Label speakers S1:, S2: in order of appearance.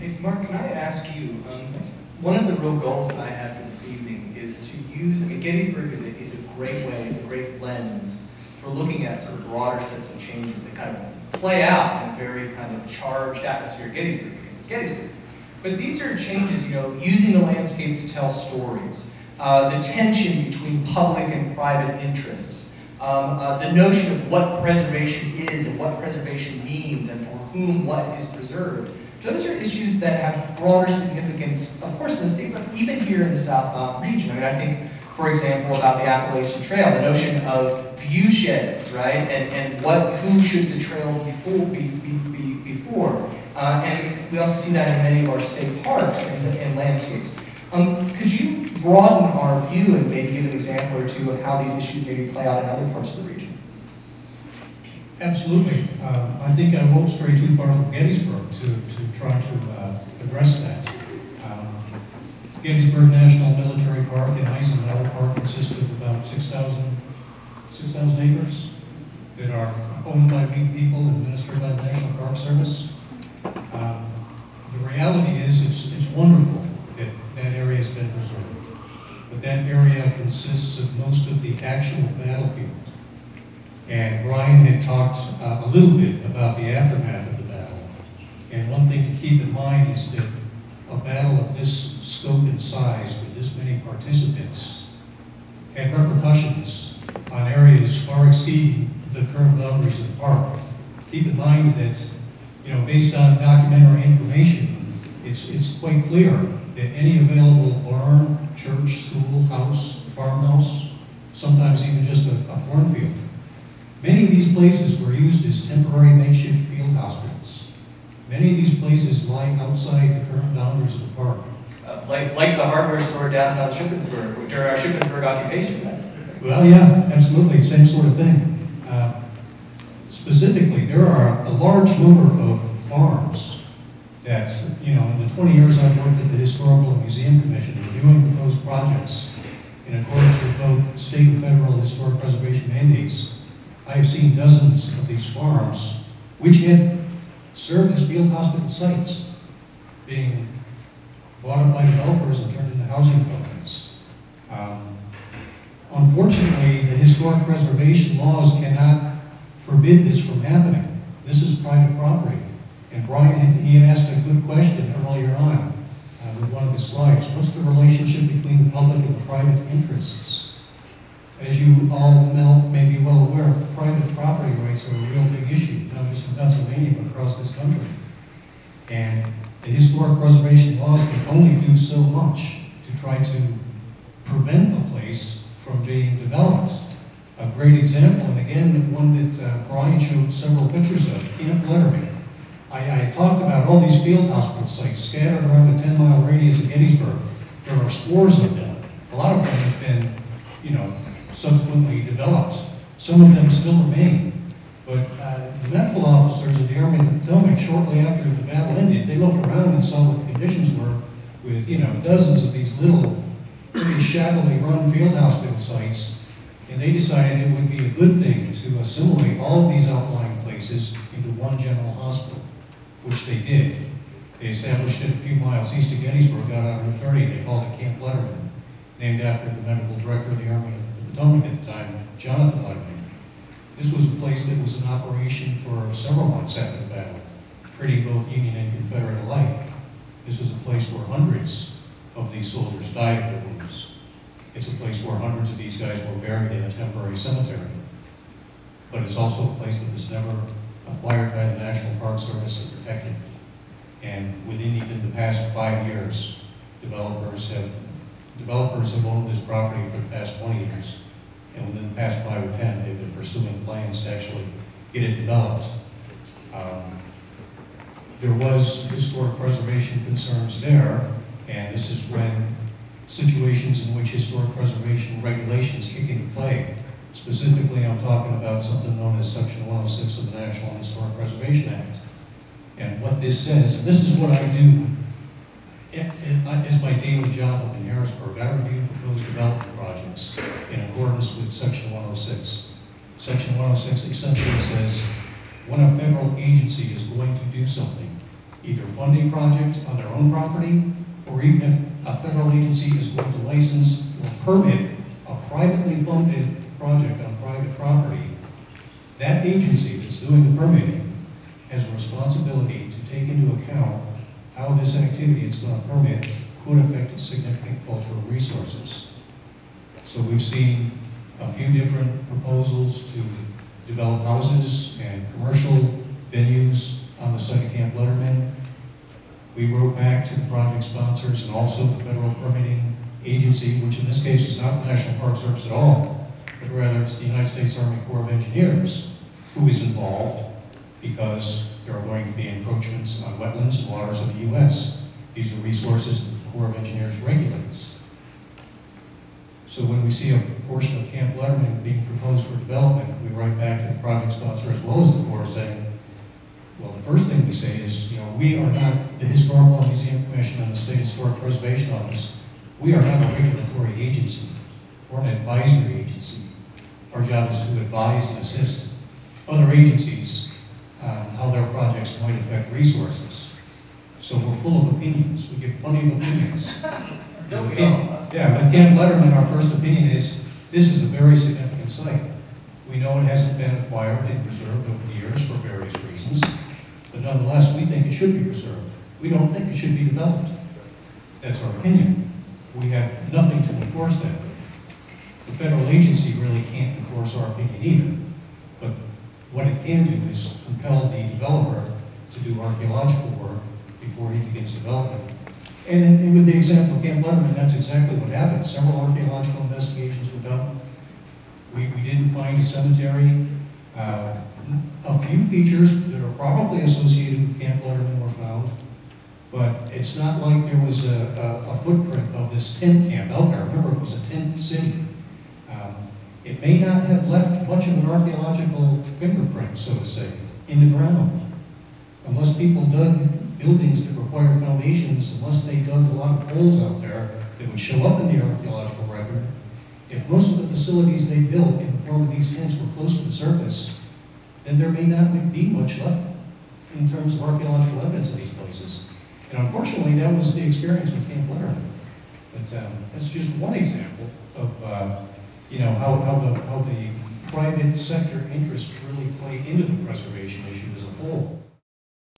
S1: Hey, Mark, can I ask you, one of the real goals that I have for this evening is to use, I mean, Gettysburg is a great way, is a great lens for looking at sort of broader sets of changes that kind of play out in a very kind of charged atmosphere of Gettysburg, because it's Gettysburg. But these are changes, you know, using the landscape to tell stories, the tension between public and private interests, the notion of what preservation is and what preservation means and for whom what is preserved. Those are issues that have broader significance, of course, in the state, but even here in the South region. I mean, I think, for example, about the Appalachian Trail, the notion of view sheds, right, and who should the trail be for. And we also see that in many of our state parks and landscapes. Could you broaden our view and maybe give an example or two of how these issues maybe play out in other parts of the region?
S2: Absolutely. I think I won't stray too far from Gettysburg to try to address that. Gettysburg National Military Park and Eisenhower Park consist of about 6,000 acres that are owned by people and administered by the National Park Service. The reality is it's wonderful that that area has been preserved, but that area consists of most of the actual battlefield. And Brian had talked a little bit about the aftermath of the battle. And one thing to keep in mind is that a battle of this scope and size with this many participants had repercussions on areas far exceeding the current boundaries of the park. Keep in mind that, you know, based on documentary information, it's quite clear that any available barn, church, school, house, farmhouse, sometimes even just a cornfield. Many of these places were used as temporary makeshift field hospitals. Many of these places lie outside the current boundaries of the park.
S1: Like the hardware store downtown Shippensburg, during our Shippensburg occupation.
S2: Well, yeah, absolutely, same sort of thing. Specifically, there are a large number of farms that, you know, in the 20 years I've worked at the Historical and Museum Commission reviewing proposed projects in accordance with both state and federal historic preservation mandates, I have seen dozens of these farms which had served as field hospital sites being bought up by developers and turned into housing buildings. Unfortunately, the historic preservation laws cannot forbid this from happening. This is private property. And Brian, he had asked a good question earlier on with one of his slides. What's the relationship between the public and the private interests? As you all may be well aware, private property rights are a real big issue, not just in Pennsylvania, but across this country. And the historic preservation laws can only do so much to try to prevent a place from being developed. A great example, and again, one that Brian showed several pictures of, Camp Letterman. I talked about all these field hospital sites scattered around a 10-mile radius of Gettysburg. There are scores of them. A lot of them have been, you know, subsequently developed. Some of them still remain. But the medical officers of the Army of the Potomac, shortly after the battle ended, they looked around and saw what the conditions were with, you know, dozens of these little, pretty shabbily run field hospital sites. And they decided it would be a good thing to assimilate all of these outlying places into one general hospital, which they did. They established it a few miles east of Gettysburg, out on Route 30. They called it Camp Letterman, named after the medical director of the Army of the Potomac at the time, Jonathan Letterman. This was a place that was in operation for several months after the battle, treating both Union and Confederate alike. This was a place where hundreds of these soldiers died of their wounds. It's a place where hundreds of these guys were buried in a temporary cemetery. But it's also a place that was never acquired by the National Park Service and protected. And within even the past 5 years, developers have owned this property for the past 20 years. And within the past 5 or 10, they've been pursuing plans to actually get it developed. There was historic preservation concerns there, and this is when situations in which historic preservation regulations kick into play. Specifically, I'm talking about something known as Section 106 of the National Historic Preservation Act. And what this says, and this is what I do as my daily job up in Harrisburg. I review proposed development projects in accordance with Section 106. Section 106 essentially says when a federal agency is going to do something, either fund a project on their own property, or even if a federal agency is going to license or permit a privately funded project on private property, that agency that's doing the permitting has a responsibility to take into account how this activity it's going to permit could affect significant cultural resources. So we've seen a few different proposals to develop houses and commercial venues on the site of Camp Letterman. We wrote back to the project sponsors and also the federal permitting agency, which in this case is not the National Park Service at all, but rather it's the United States Army Corps of Engineers who is involved because there are going to be encroachments on wetlands and waters of the U.S. These are resources that the Corps of Engineers regulates. So when we see a portion of Camp Letterman being proposed for development, we write back to the project sponsor as well as the Corps saying, well, the first thing we say is, we are not the Historical and Museum Commission and the State Historic Preservation Office. We are not a regulatory agency. We're an advisory agency. Our job is to advise and assist other agencies on how their projects might affect resources. So we're full of opinions. We give plenty of opinions. Yeah, with Camp Letterman, our first opinion is this is a very significant site. We know it hasn't been acquired and preserved over the years for various reasons, but nonetheless, we think it should be preserved. We don't think it should be developed. That's our opinion. We have nothing to enforce that. The federal agency really can't enforce our opinion either, but what it can do is compel the developer to do archaeological work before he begins development. And with the example of Camp Letterman, that's exactly what happened. Several archaeological investigations were done. We didn't find a cemetery. A few features that are probably associated with Camp Letterman were found, but it's not like there was a footprint of this tent camp out there. Remember, it was a tent city. It may not have left much of an archaeological fingerprint, so to say, in the ground. Unless people dug buildings that require foundations, unless they dug a lot of holes out there that would show up in the archaeological record, if most of the facilities they built in the form of these tents were close to the surface, then there may not be much left in terms of archaeological evidence in these places. And unfortunately, that was the experience with Camp Letterman. But that's just one example of how the private sector interests really play into the preservation issue as a whole.